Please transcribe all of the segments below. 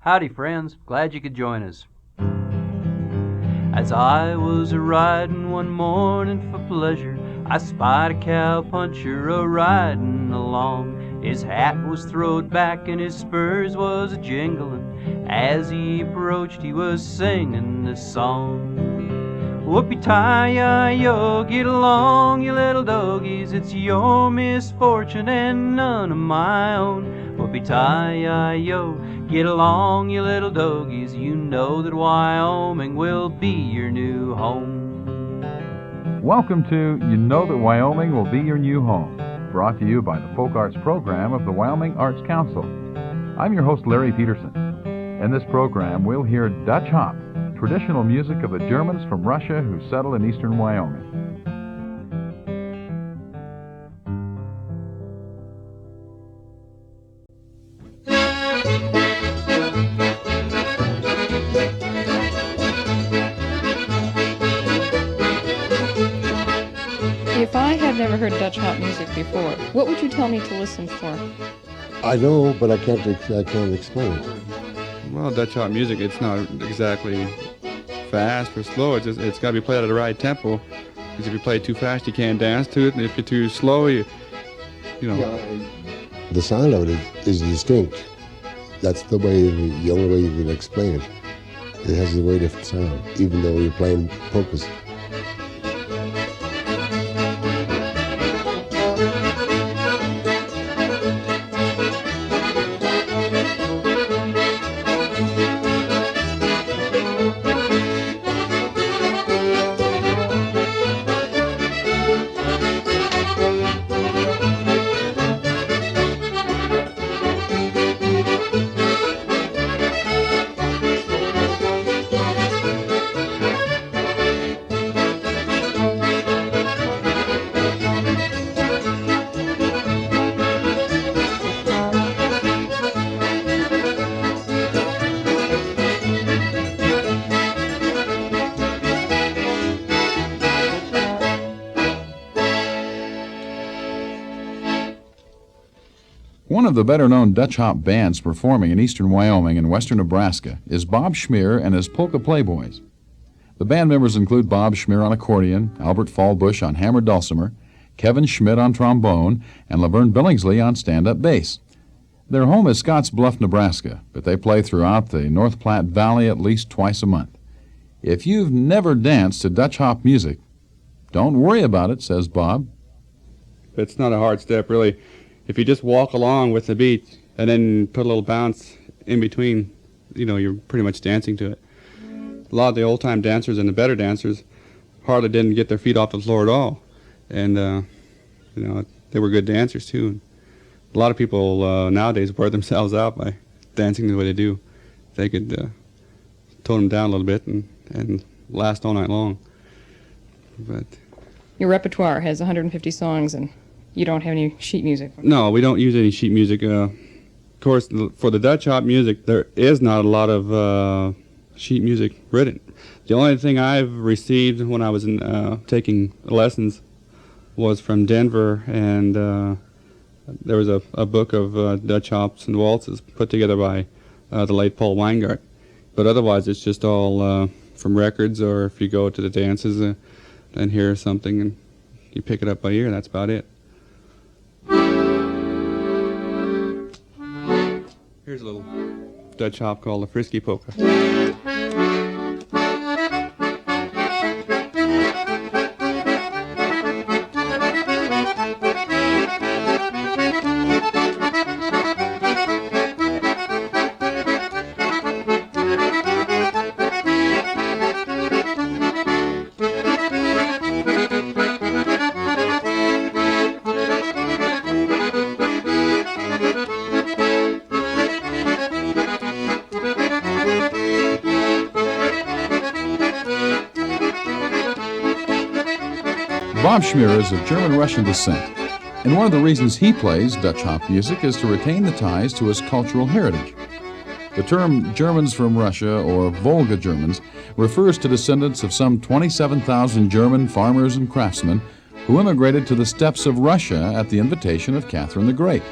Howdy, friends. Glad you could join us. As I was a-riding one morning for pleasure, I spied a cowpuncher a-riding along. His hat was throwed back and his spurs was a-jingling. As he approached, he was singing this song. Whoopee-tie-yi-yo, get along, you little doggies. It's your misfortune and none of my own. Whoopee-tie-yi-yo, get along, you little doggies. You know that Wyoming will be your new home. Welcome to You Know That Wyoming Will Be Your New Home, brought to you by the Folk Arts Program of the Wyoming Arts Council. I'm your host, Larry Peterson. In this program, we'll hear Dutch Hop, traditional music of the Germans from Russia who settled in eastern Wyoming. If I had never heard Dutch hop music before, what would you tell me to listen for? I know, but I can't explain it. Well, Dutch hop music, it's not exactly fast or slow. It's got to be played at a right tempo. Because if you play it too fast, you can't dance to it, and if you're too slow, you know. Yeah, the sound of it is distinct. That's the only way you can explain it. It has a very different sound, even though you're playing polkas. One of the better-known Dutch hop bands performing in eastern Wyoming and western Nebraska is Bob Schmier and his Polka Playboys. The band members include Bob Schmier on accordion, Albert Fallbush on hammered dulcimer, Kevin Schmidt on trombone, and Laverne Billingsley on stand-up bass. Their home is Scotts Bluff, Nebraska, but they play throughout the North Platte Valley at least twice a month. If you've never danced to Dutch hop music, don't worry about it, says Bob. It's not a hard step, really. If you just walk along with the beat and then put a little bounce in between, you're pretty much dancing to it. A lot of the old-time dancers and the better dancers hardly didn't get their feet off the floor at all. And, they were good dancers, too. And a lot of people nowadays wear themselves out by dancing the way they do. They could tone them down a little bit and last all night long. But Your repertoire has 150 songs and you don't have any sheet music. No, we don't use any sheet music. Of course, for the Dutch hop music, there is not a lot of sheet music written. The only thing I've received when I was taking lessons was from Denver, and there was a book of Dutch hops and waltzes put together by the late Paul Weingart. But otherwise, it's just all from records, or if you go to the dances and hear something and you pick it up by ear, that's about it. Here's a little Dutch hop called the Frisky Polka. Bob Schmier is of German-Russian descent, and one of the reasons he plays Dutch hop music is to retain the ties to his cultural heritage. The term Germans from Russia, or Volga Germans, refers to descendants of some 27,000 German farmers and craftsmen who immigrated to the steppes of Russia at the invitation of Catherine the Great.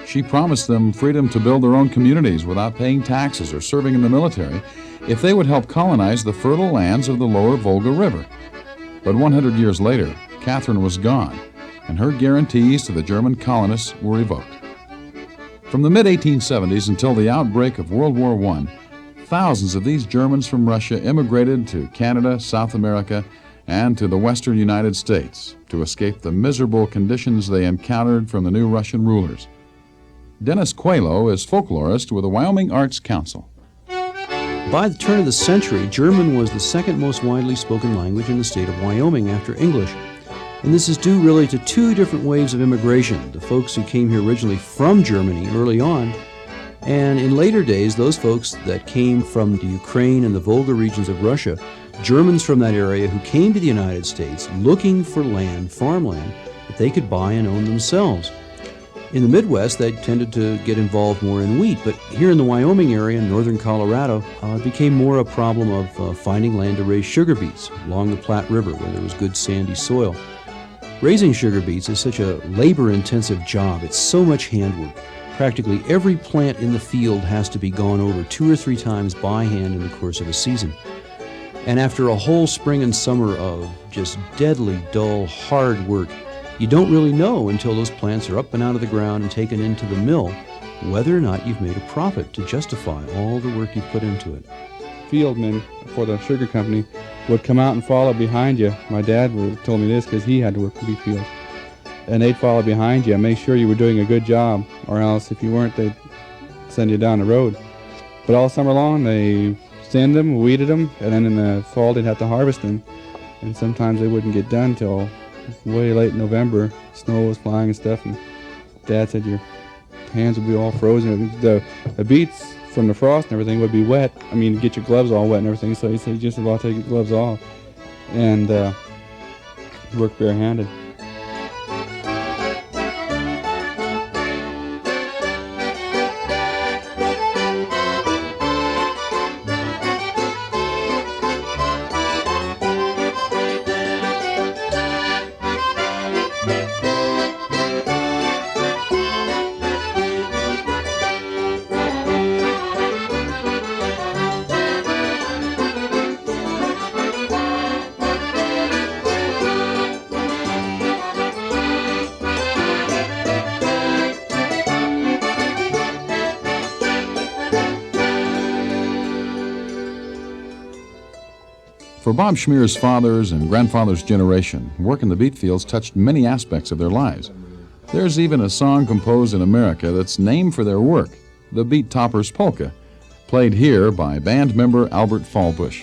She promised them freedom to build their own communities without paying taxes or serving in the military if they would help colonize the fertile lands of the lower Volga River. But 100 years later, Catherine was gone, and her guarantees to the German colonists were revoked. From the mid-1870s until the outbreak of World War I, thousands of these Germans from Russia immigrated to Canada, South America, and to the western United States to escape the miserable conditions they encountered from the new Russian rulers. Dennis Coelho is folklorist with the Wyoming Arts Council. By the turn of the century, German was the second most widely spoken language in the state of Wyoming after English. And this is due really to two different waves of immigration. The folks who came here originally from Germany early on, and in later days, those folks that came from the Ukraine and the Volga regions of Russia, Germans from that area who came to the United States looking for land, farmland, that they could buy and own themselves. In the Midwest, they tended to get involved more in wheat, but here in the Wyoming area, in northern Colorado, it became more a problem of finding land to raise sugar beets along the Platte River where there was good sandy soil. Raising sugar beets is such a labor-intensive job. It's so much handwork. Practically every plant in the field has to be gone over 2 or 3 times by hand in the course of a season. And after a whole spring and summer of just deadly, dull, hard work, you don't really know until those plants are up and out of the ground and taken into the mill whether or not you've made a profit to justify all the work you've put into it. Fieldmen for the sugar company would come out and follow behind you. My dad told me this because he had to work the wheat fields. And they'd follow behind you and make sure you were doing a good job, or else if you weren't, they'd send you down the road. But all summer long, they thinned them, weeded them, and then in the fall, they'd have to harvest them. And sometimes they wouldn't get done till way late November. Snow was flying and stuff, and Dad said your hands would be all frozen. The beets from the frost and everything would be wet. I mean, get your gloves all wet and everything, so he said you just about take your gloves off and work barehanded. For Bob Schmier's father's and grandfather's generation, work in the beet fields touched many aspects of their lives. There's even a song composed in America that's named for their work, the Beet Toppers Polka, played here by band member Albert Fallbush.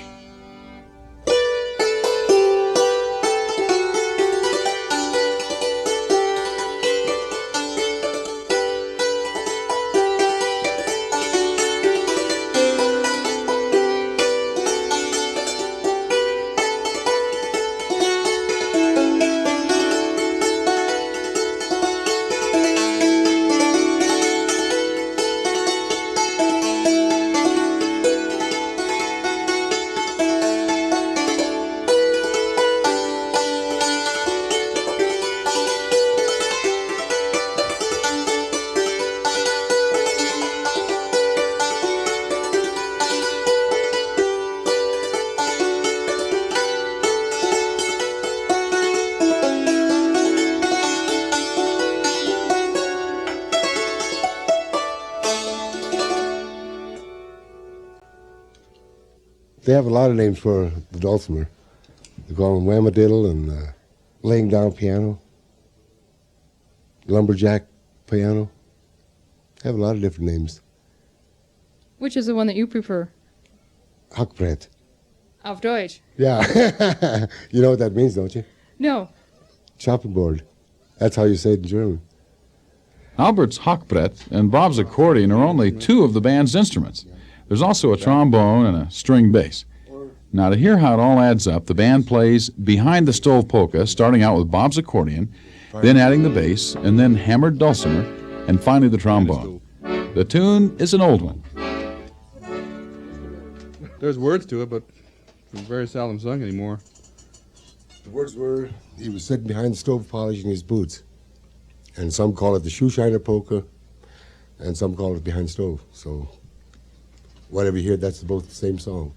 They have a lot of names for the dulcimer. They call them whamadiddle and laying down piano, lumberjack piano. They have a lot of different names. Which is the one that you prefer? Hackbrett. Auf Deutsch. Yeah. You know what that means, don't you? No. Chopping board. That's how you say it in German. Albert's Hochbrett and Bob's accordion are only two of the band's instruments. There's also a trombone and a string bass. Now, to hear how it all adds up, the band plays Behind the Stove Polka, starting out with Bob's accordion, then adding the bass, and then hammered dulcimer, and finally the trombone. The tune is an old one. There's words to it, but it's very seldom sung anymore. The words were, he was sitting behind the stove polishing his boots. And some call it the shoeshiner polka. and some call it Behind Stove. So whatever you hear, that's both the same song.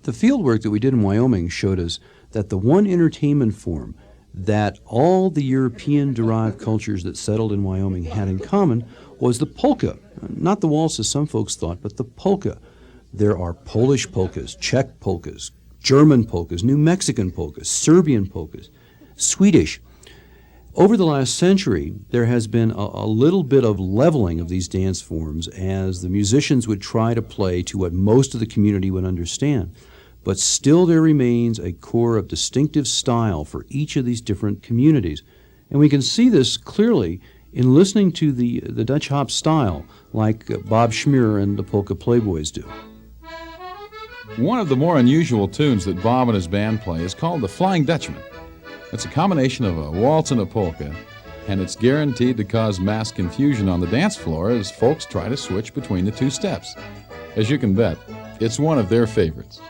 The field work that we did in Wyoming showed us that the one entertainment form that all the European-derived cultures that settled in Wyoming had in common was the polka. Not the waltz, as some folks thought, but the polka. There are Polish polkas, Czech polkas, German polkas, New Mexican polkas, Serbian polkas, Swedish. Over the last century, there has been a little bit of leveling of these dance forms as the musicians would try to play to what most of the community would understand. But still there remains a core of distinctive style for each of these different communities. And we can see this clearly in listening to the Dutch hop style, like Bob Schmier and the Polka Playboys do. One of the more unusual tunes that Bob and his band play is called the Flying Dutchman. It's a combination of a waltz and a polka, and it's guaranteed to cause mass confusion on the dance floor as folks try to switch between the two steps. As you can bet, it's one of their favorites.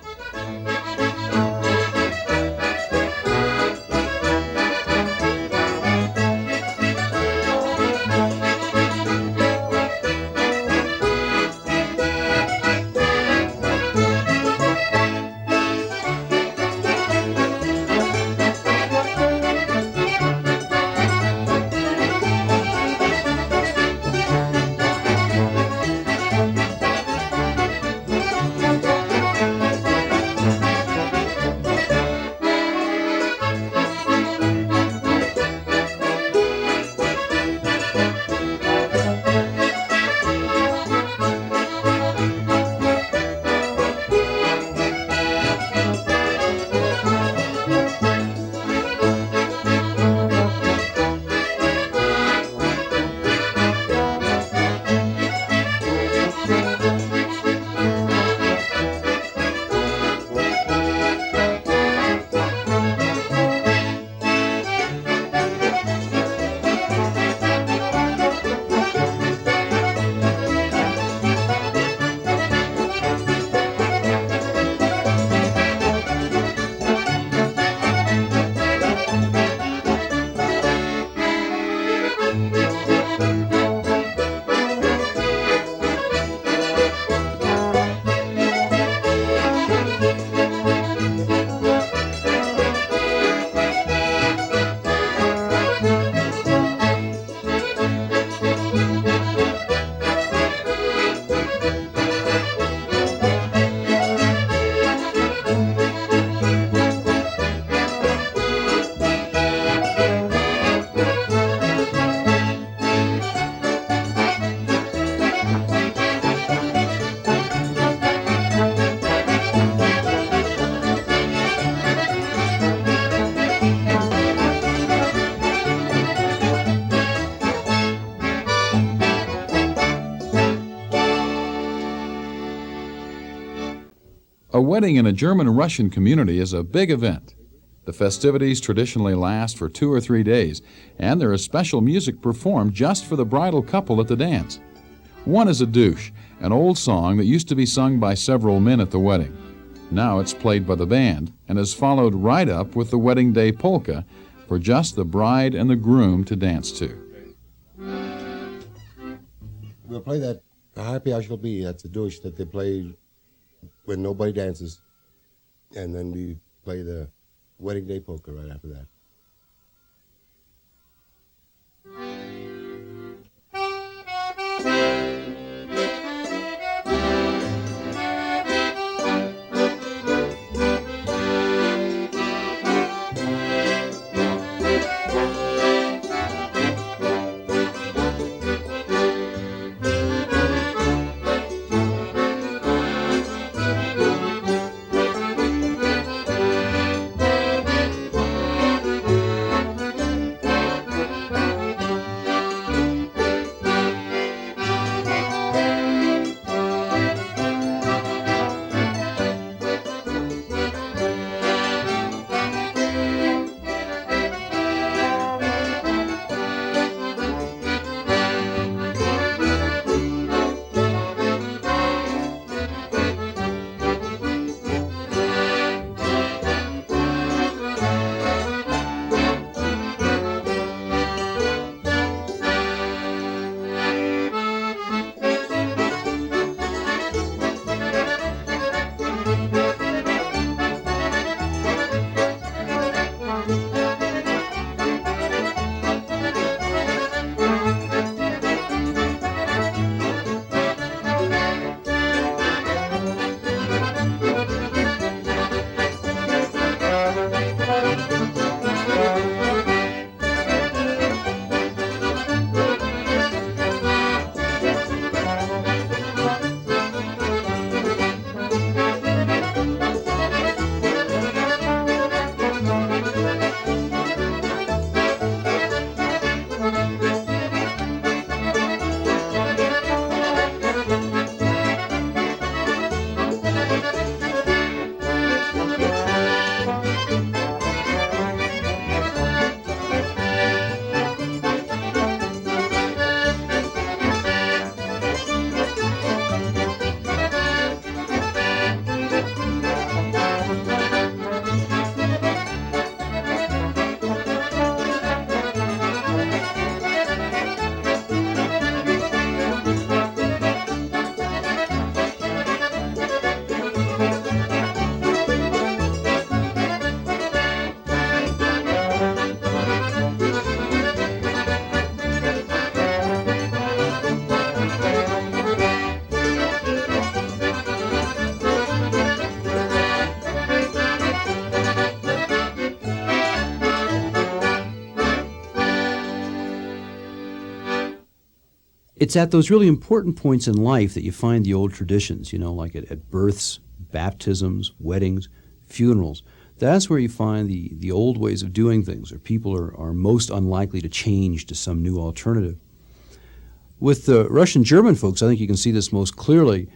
wedding in a German-Russian community is a big event. The festivities traditionally last for 2 or 3 days, and there is special music performed just for the bridal couple at the dance. One is a douche, an old song that used to be sung by several men at the wedding. Now it's played by the band and is followed right up with the wedding day polka for just the bride and the groom to dance to. We'll play that Happy I Shall Be. That's a douche that they play when nobody dances. And then we play the wedding day polka right after that. It's at those really important points in life that you find the old traditions, like at births, baptisms, weddings, funerals. That's where you find the old ways of doing things, or people are most unlikely to change to some new alternative. With the Russian-German folks, I think you can see this most clearly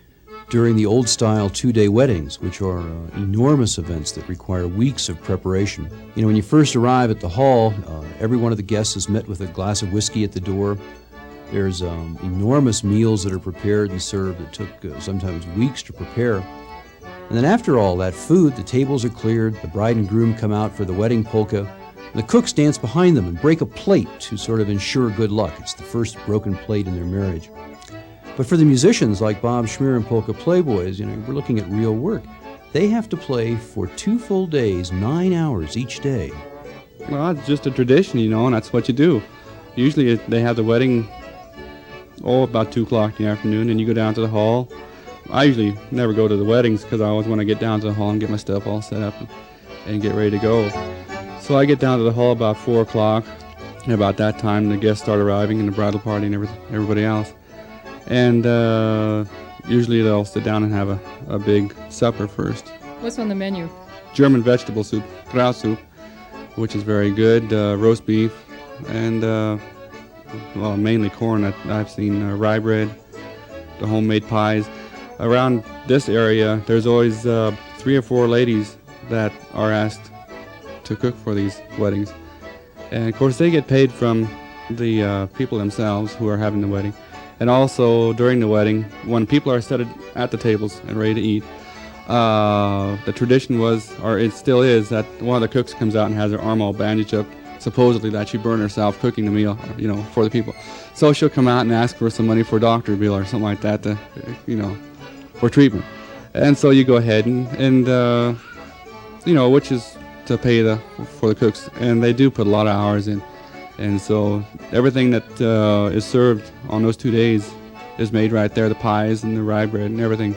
during the old-style 2-day weddings, which are enormous events that require weeks of preparation. When you first arrive at the hall, every one of the guests is met with a glass of whiskey at the door. There's enormous meals that are prepared and served that took sometimes weeks to prepare. And then after all that food, the tables are cleared, the bride and groom come out for the wedding polka, and the cooks dance behind them and break a plate to sort of ensure good luck. It's the first broken plate in their marriage. But for the musicians like Bob Schmier and Polka Playboys, we're looking at real work. They have to play for 2 full days, 9 hours each day. Well, it's just a tradition, and that's what you do. Usually they have the wedding about 2 o'clock in the afternoon, and you go down to the hall. I usually never go to the weddings because I always want to get down to the hall and get my stuff all set up and get ready to go. So I get down to the hall about 4 o'clock, and about that time the guests start arriving and the bridal party and everybody else. And usually they'll sit down and have a big supper first. What's on the menu? German vegetable soup, kraut soup, which is very good, roast beef, and mainly corn. I've seen rye bread, the homemade pies. Around this area, there's always 3 3 or 4 ladies that are asked to cook for these weddings. And of course they get paid from the people themselves who are having the wedding. And also during the wedding, when people are seated at the tables and ready to eat, the tradition was, or it still is, that one of the cooks comes out and has her arm all bandaged up, supposedly that she burned herself cooking the meal, for the people. So she'll come out and ask for some money for a doctor bill or something like that to, for treatment. And so you go ahead and which is to pay for the cooks, and they do put a lot of hours in. And so everything that is served on those 2 days is made right there, the pies and the rye bread and everything.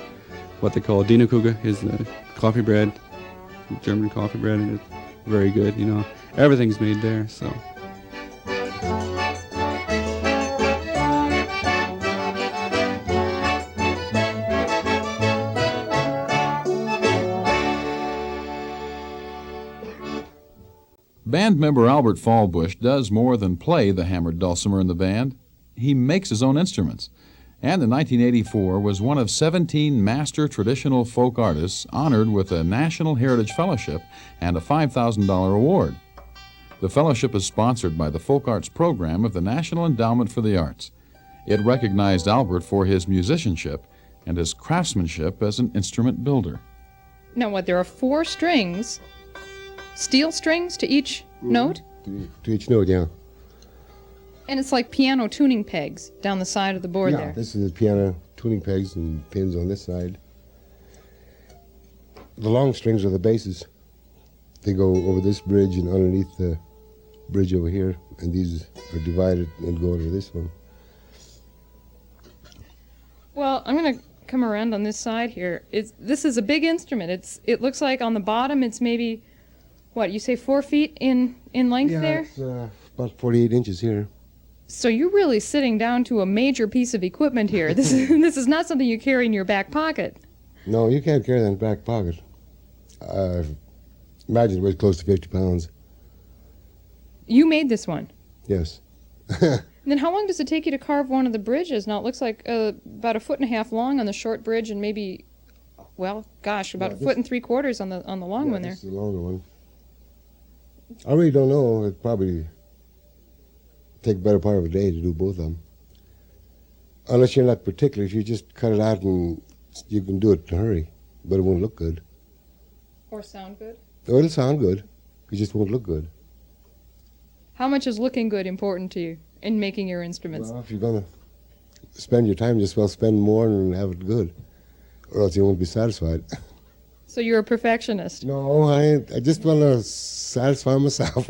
What they call Dienekuchen is the coffee bread, German coffee bread, and it's very good, Everything's made there, so. Band member Albert Fallbush does more than play the hammered dulcimer in the band. He makes his own instruments, and in 1984 was one of 17 master traditional folk artists honored with a National Heritage Fellowship and a $5,000 award. The fellowship is sponsored by the Folk Arts Program of the National Endowment for the Arts. It recognized Albert for his musicianship and his craftsmanship as an instrument builder. Now what, there are 4 strings, steel strings to each note? To each note, yeah. And it's like piano tuning pegs down the side of the board there. Yeah, this is the piano tuning pegs and pins on this side. The long strings are the basses. They go over this bridge and underneath the bridge over here, and these are divided and go over this one. Well, I'm going to come around on this side here. This is a big instrument. It looks like on the bottom it's maybe, what, you say 4 feet in length there? Yeah, it's about 48 inches here. So you're really sitting down to a major piece of equipment here. This is not something you carry in your back pocket. No, you can't carry that in the back pocket. Imagine it weighs close to 50 pounds. You made this one? Yes. Then how long does it take you to carve one of the bridges? Now it looks like about 1.5 feet long on the short bridge, and maybe, well, gosh, about 1.75 feet on the long one there. This is the longer one. I really don't know. It'd probably take a better part of a day to do both of them. Unless you're not particular. If you just cut it out and you can do it in a hurry, but it won't look good. Or sound good? Oh, it'll sound good. It just won't look good. How much is looking good important to you in making your instruments? Well, if you're going to spend your time, just well spend more and have it good, or else you won't be satisfied. So you're a perfectionist? No, I ain't. I just want to satisfy myself.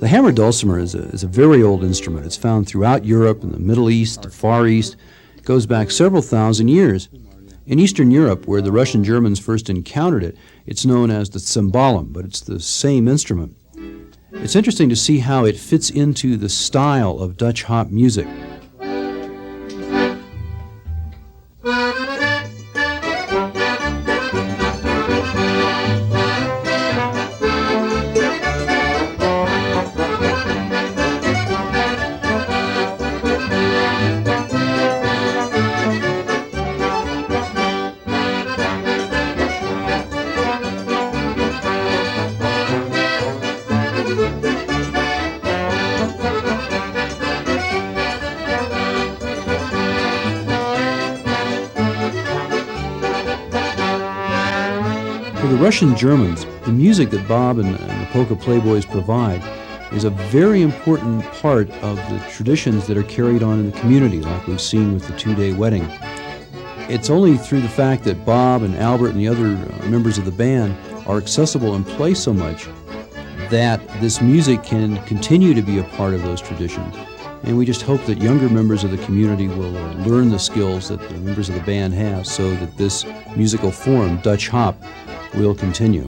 The hammered dulcimer is a very old instrument. It's found throughout Europe and the Middle East, the Far East. It goes back several thousand years. In Eastern Europe, where the Russian Germans first encountered it, it's known as the cymbalum, but it's the same instrument. It's interesting to see how it fits into the style of Dutch hop music. For the Russian Germans, the music that Bob and the Polka Playboys provide is a very important part of the traditions that are carried on in the community, like we've seen with the 2-day wedding. It's only through the fact that Bob and Albert and the other members of the band are accessible and play so much that this music can continue to be a part of those traditions. And we just hope that younger members of the community will learn the skills that the members of the band have so that this musical form, Dutch hop, will continue.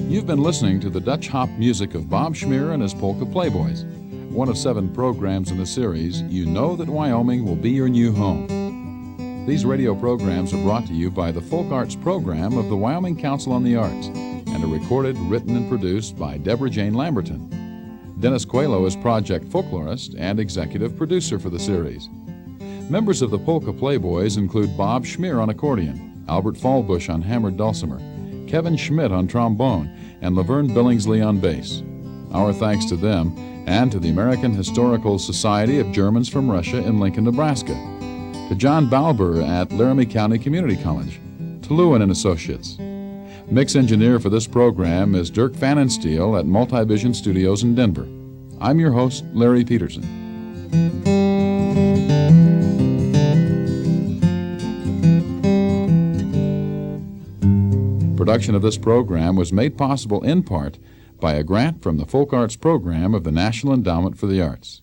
You've been listening to the Dutch hop music of Bob Schmier and his Polka Playboys, one of 7 programs in the series, You Know That Wyoming Will Be Your New Home. These radio programs are brought to you by the Folk Arts Program of the Wyoming Council on the Arts and are recorded, written, and produced by Deborah Jane Lamberton. Dennis Coelho is project folklorist and executive producer for the series. Members of the Polka Playboys include Bob Schmier on accordion, Albert Fallbush on hammered dulcimer, Kevin Schmidt on trombone, and Laverne Billingsley on bass. Our thanks to them and to the American Historical Society of Germans from Russia in Lincoln, Nebraska, to John Balber at Laramie County Community College, to Lewin and Associates. Mix engineer for this program is Dirk Pfannenstiel at Multivision Studios in Denver. I'm your host, Larry Peterson. Production of this program was made possible in part by a grant from the Folk Arts Program of the National Endowment for the Arts.